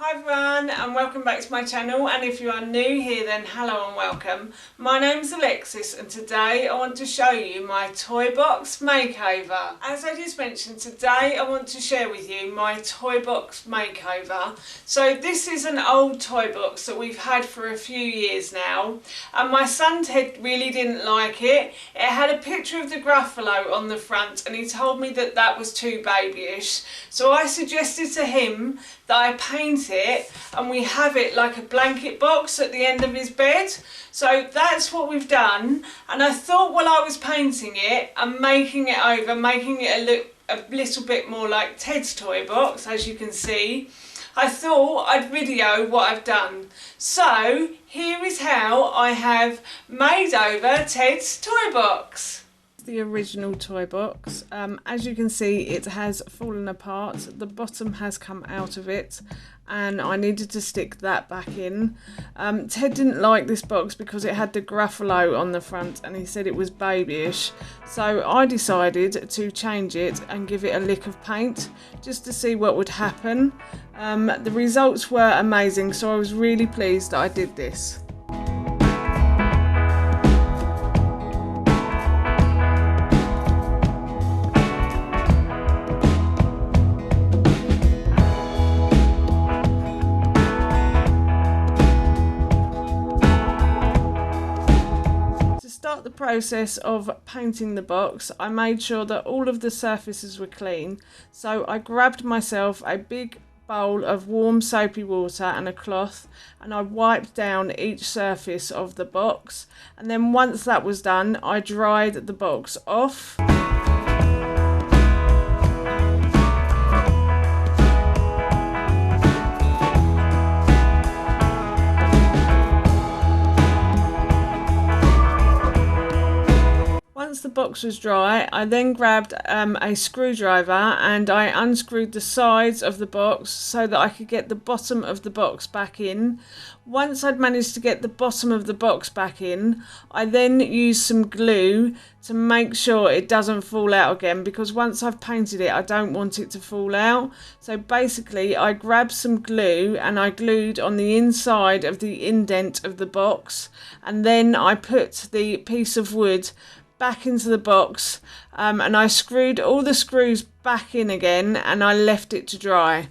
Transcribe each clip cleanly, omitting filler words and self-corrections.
Hi everyone and welcome back to my channel, and if you are new here then hello and welcome. My name's Alexis and today I want to show you my toy box makeover. As I just mentioned, today I want to share with you my toy box makeover. So this is an old toy box that we've had for a few years now, and my son Ted really didn't like it. It had a picture of the Gruffalo on the front and he told me that that was too babyish, so I suggested to him that I paint it and we have it like a blanket box at the end of his bed. So that's what we've done, and I thought while I was painting it and making it over, making it look a little bit more like Ted's toy box, as you can see, I thought I'd video what I've done. So here is how I have made over Ted's toy box. The original toy box. As you can see, it has fallen apart. The bottom has come out of it and I needed to stick that back in. Ted didn't like this box because it had the Gruffalo on the front and he said it was babyish, so I decided to change it and give it a lick of paint just to see what would happen. The results were amazing, so I was really pleased that I did this. The process of painting the box, I made sure that all of the surfaces were clean, so I grabbed myself a big bowl of warm soapy water and a cloth and I wiped down each surface of the box, and then once that was done I dried the box off. Once the box was dry, I then grabbed a screwdriver and I unscrewed the sides of the box so that I could get the bottom of the box back in. Once I'd managed to get the bottom of the box back in, I then used some glue to make sure it doesn't fall out again, because once I've painted it I don't want it to fall out. So basically I grabbed some glue and I glued on the inside of the indent of the box, and then I put the piece of wood back into the box and I screwed all the screws back in again and I left it to dry.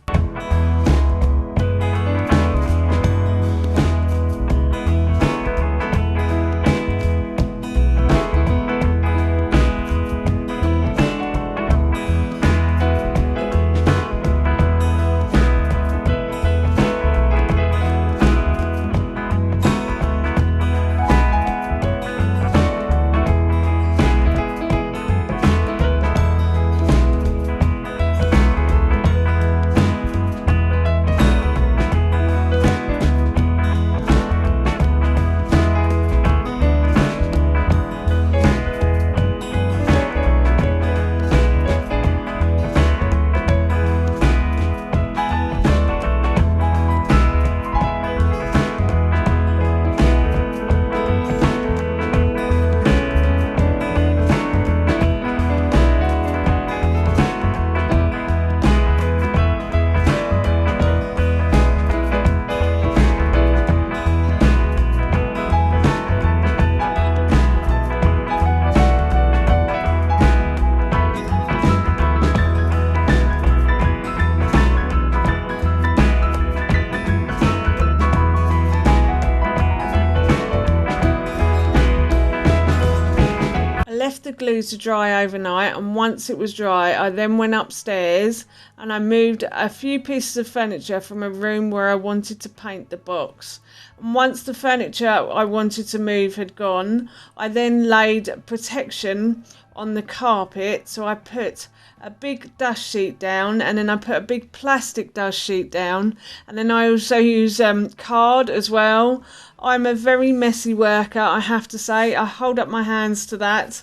Left the glue to dry overnight, and once it was dry I then went upstairs and I moved a few pieces of furniture from a room where I wanted to paint the box. And once the furniture I wanted to move had gone, I then laid protection on the carpet. So I put a big dust sheet down and then I put a big plastic dust sheet down, and then I also use card as well. I'm a very messy worker, I have to say. I hold up my hands to that.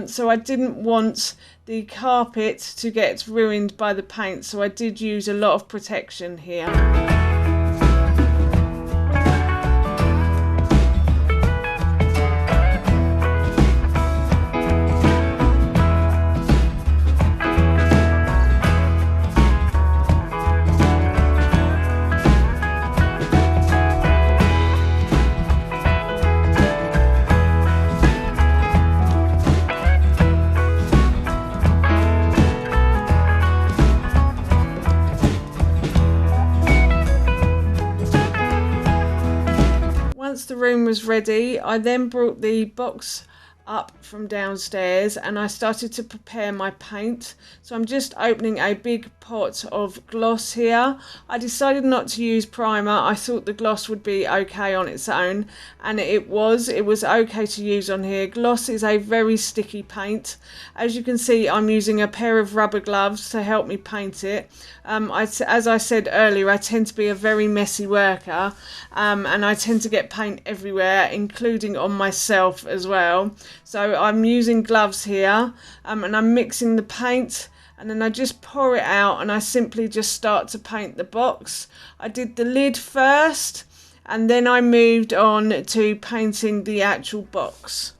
So I didn't want the carpet to get ruined by the paint, so I did use a lot of protection here. once the room was ready, I then brought the box up from downstairs and I started to prepare my paint. So I'm just opening a big pot of gloss here. I decided not to use primer. I thought the gloss would be okay on its own, and it was okay to use on here. Gloss is a very sticky paint. As you can see, I'm using a pair of rubber gloves to help me paint it. As I said earlier, I tend to be a very messy worker, and I tend to get paint everywhere, including on myself as well. So I'm using gloves here, and I'm mixing the paint, and then I just pour it out and I simply just start to paint the box. I did the lid first and then I moved on to painting the actual box.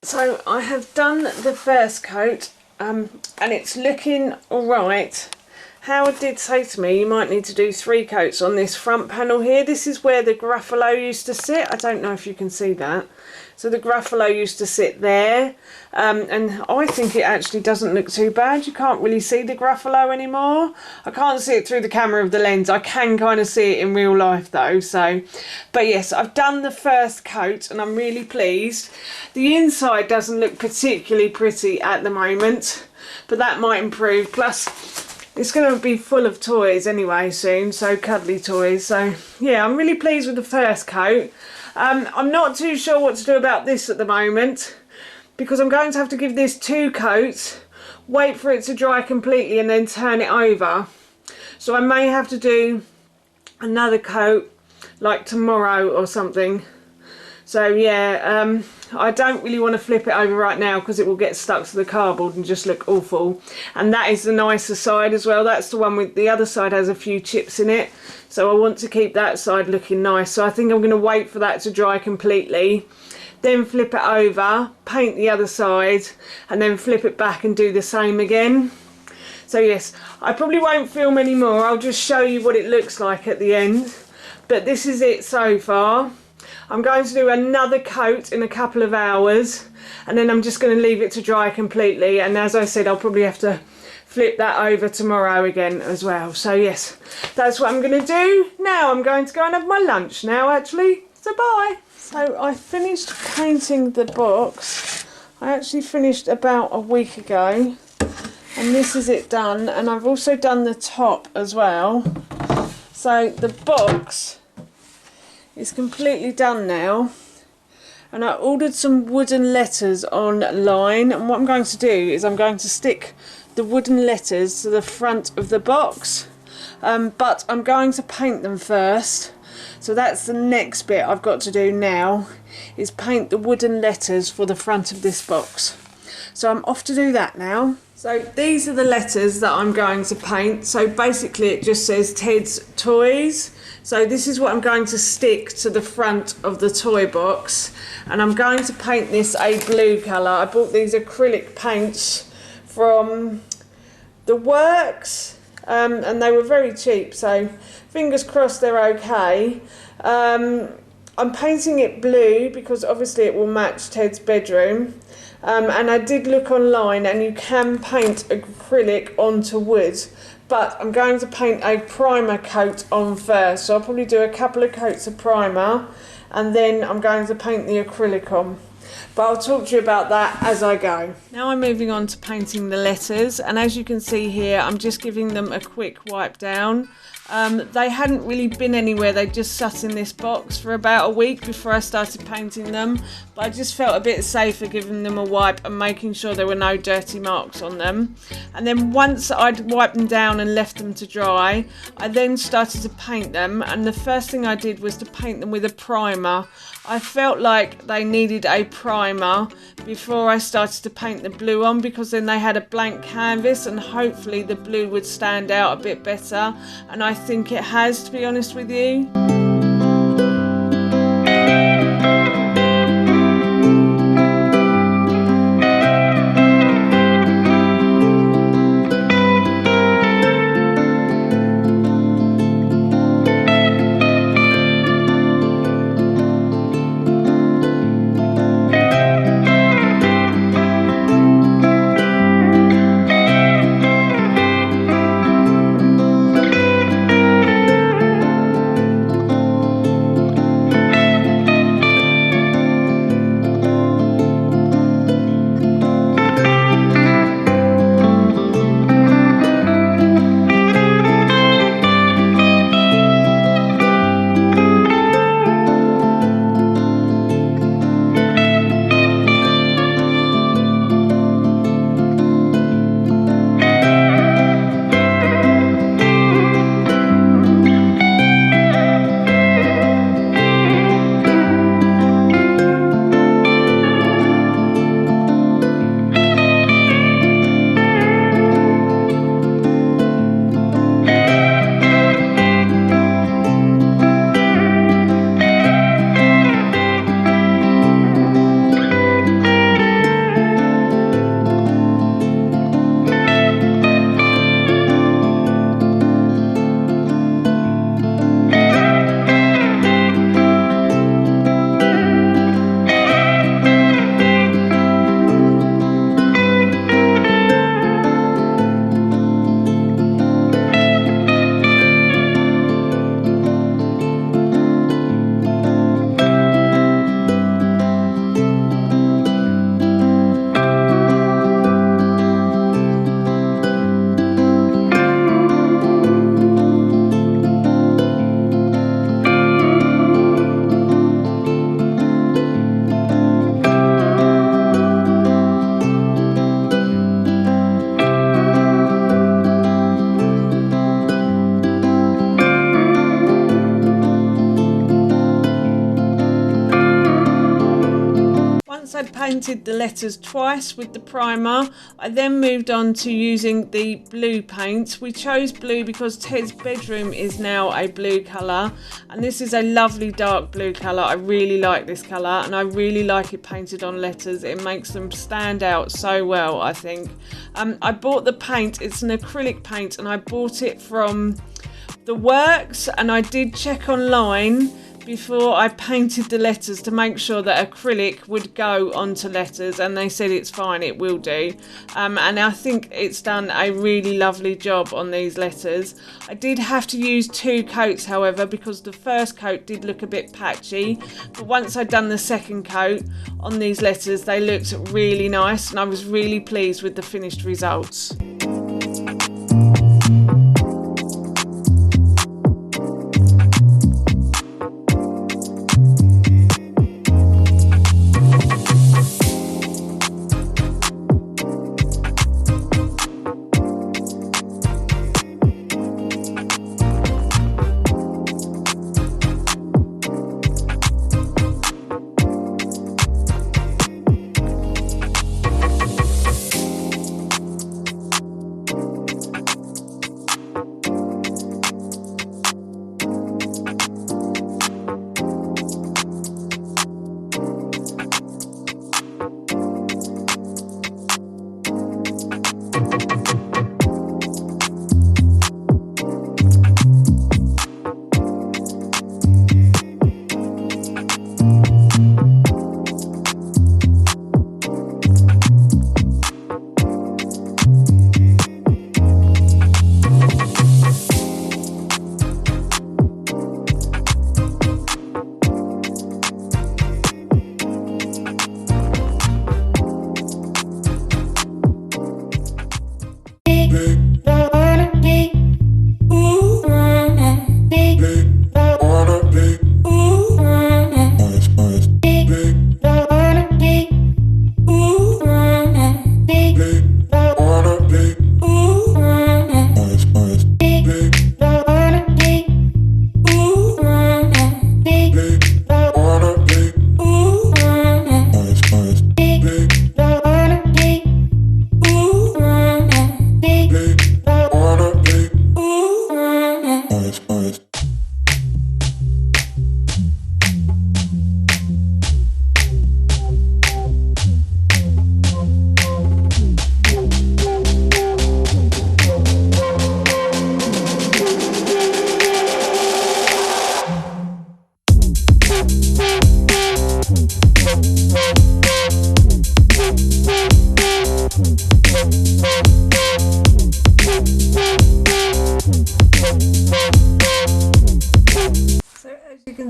So I have done the first coat and it's looking alright. Howard did say to me you might need to do 3 coats on this front panel here. This is where the Gruffalo used to sit. I don't know if you can see that. So the Gruffalo used to sit there, and I think it actually doesn't look too bad. You can't really see the Gruffalo anymore. I can't see it through the camera of the lens. I can kind of see it in real life though. So, but yes, I've done the first coat and I'm really pleased. The inside doesn't look particularly pretty at the moment, but that might improve. Plus, it's going to be full of toys anyway soon, so cuddly toys. So yeah, I'm really pleased with the first coat. I'm not too sure what to do about this at the moment, because I'm going to have to give this 2 coats, wait for it to dry completely and then turn it over. So I may have to do another coat like tomorrow or something. So yeah, I don't really want to flip it over right now because it will get stuck to the cardboard and just look awful. And that is the nicer side as well. That's the one with the other side has a few chips in it. So I want to keep that side looking nice. So I think I'm going to wait for that to dry completely. Then flip it over, paint the other side, and then flip it back and do the same again. So yes, I probably won't film anymore. I'll just show you what it looks like at the end. But this is it so far. I'm going to do another coat in a couple of hours, and then I'm just going to leave it to dry completely. And as I said, I'll probably have to flip that over tomorrow again as well. So yes, that's what I'm going to do. Now I'm going to go and have my lunch now actually. So bye. So I finished painting the box. I actually finished about a week ago. And this is it done. And I've also done the top as well. So the box is completely done now, and I ordered some wooden letters online, and what I'm going to do is I'm going to stick the wooden letters to the front of the box, but I'm going to paint them first. So that's the next bit I've got to do now, is paint the wooden letters for the front of this box. So I'm off to do that now. So these are the letters that I'm going to paint. So basically it just says Ted's Toys. So this is what I'm going to stick to the front of the toy box, and I'm going to paint this a blue colour. I bought these acrylic paints from the Works, and they were very cheap, so fingers crossed they're okay. I'm painting it blue because obviously it will match Ted's bedroom, and I did look online and you can paint acrylic onto wood. But I'm going to paint a primer coat on first. So I'll probably do a couple of coats of primer, and then I'm going to paint the acrylic on. But I'll talk to you about that as I go. Now I'm moving on to painting the letters, and as you can see here, I'm just giving them a quick wipe down. They hadn't really been anywhere. They just sat in this box for about a week before I started painting them, but I just felt a bit safer giving them a wipe and making sure there were no dirty marks on them. And then once I'd wiped them down and left them to dry, I then started to paint them, and the first thing I did was to paint them with a primer. I felt like they needed a primer before I started to paint the blue on, because then they had a blank canvas and hopefully the blue would stand out a bit better, and I think it has, to be honest with you. painted the letters twice with the primer. I then moved on to using the blue paint. We chose blue because Ted's bedroom is now a blue colour, and this is a lovely dark blue colour. I really like this colour, and I really like it painted on letters. It makes them stand out so well, I think. I bought the paint. It's an acrylic paint, and I bought it from The Works, and I did check online before I painted the letters to make sure that acrylic would go onto letters, and they said it's fine, it will do. And I think it's done a really lovely job on these letters. I did have to use 2 coats, however, because the first coat did look a bit patchy, but once I'd done the second coat on these letters, they looked really nice, and I was really pleased with the finished results.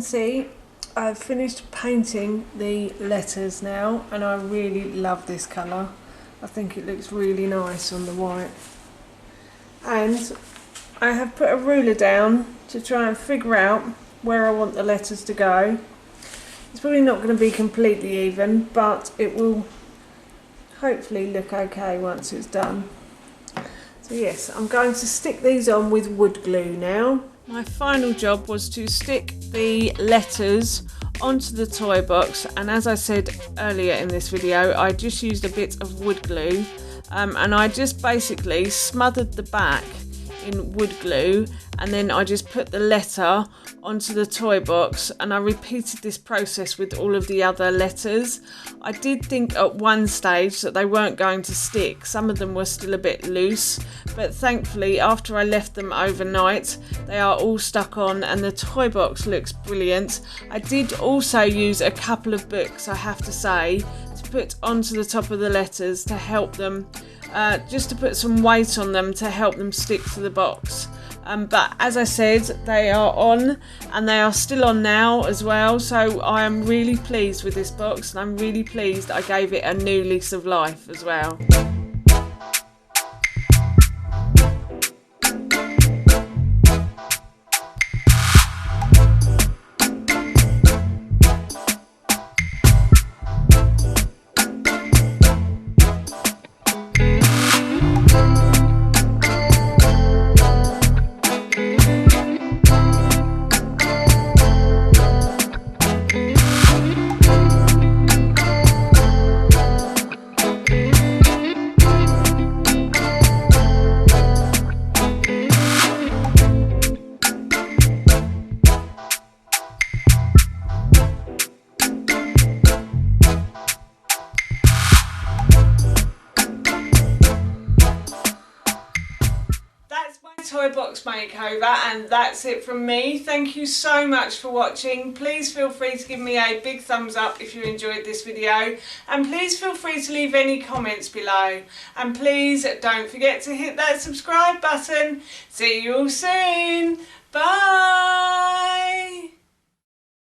See, I've finished painting the letters now, and I really love this colour. I think it looks really nice on the white. And I have put a ruler down to try and figure out where I want the letters to go. It's probably not going to be completely even, but it will hopefully look okay once it's done. So yes, I'm going to stick these on with wood glue now. My final job was to stick the letters onto the toy box, and as I said earlier in this video, I just used a bit of wood glue, and I just basically smothered the back in wood glue, and then I just put the letter onto the toy box, and I repeated this process with all of the other letters. I did think at one stage that they weren't going to stick. Some of them were still a bit loose, but thankfully after I left them overnight, they are all stuck on, and the toy box looks brilliant. I did also use a couple of books, I have to say, to put onto the top of the letters to help them, just to put some weight on them to help them stick to the box. But as I said, they are on, and they are still on now as well, so I am really pleased with this box, and I'm really pleased I gave it a new lease of life as well. Box Makeover, and that's it from me. Thank you so much for watching. Please feel free to give me a big thumbs up if you enjoyed this video, and please feel free to leave any comments below, and please don't forget to hit that subscribe button. See you all soon. Bye.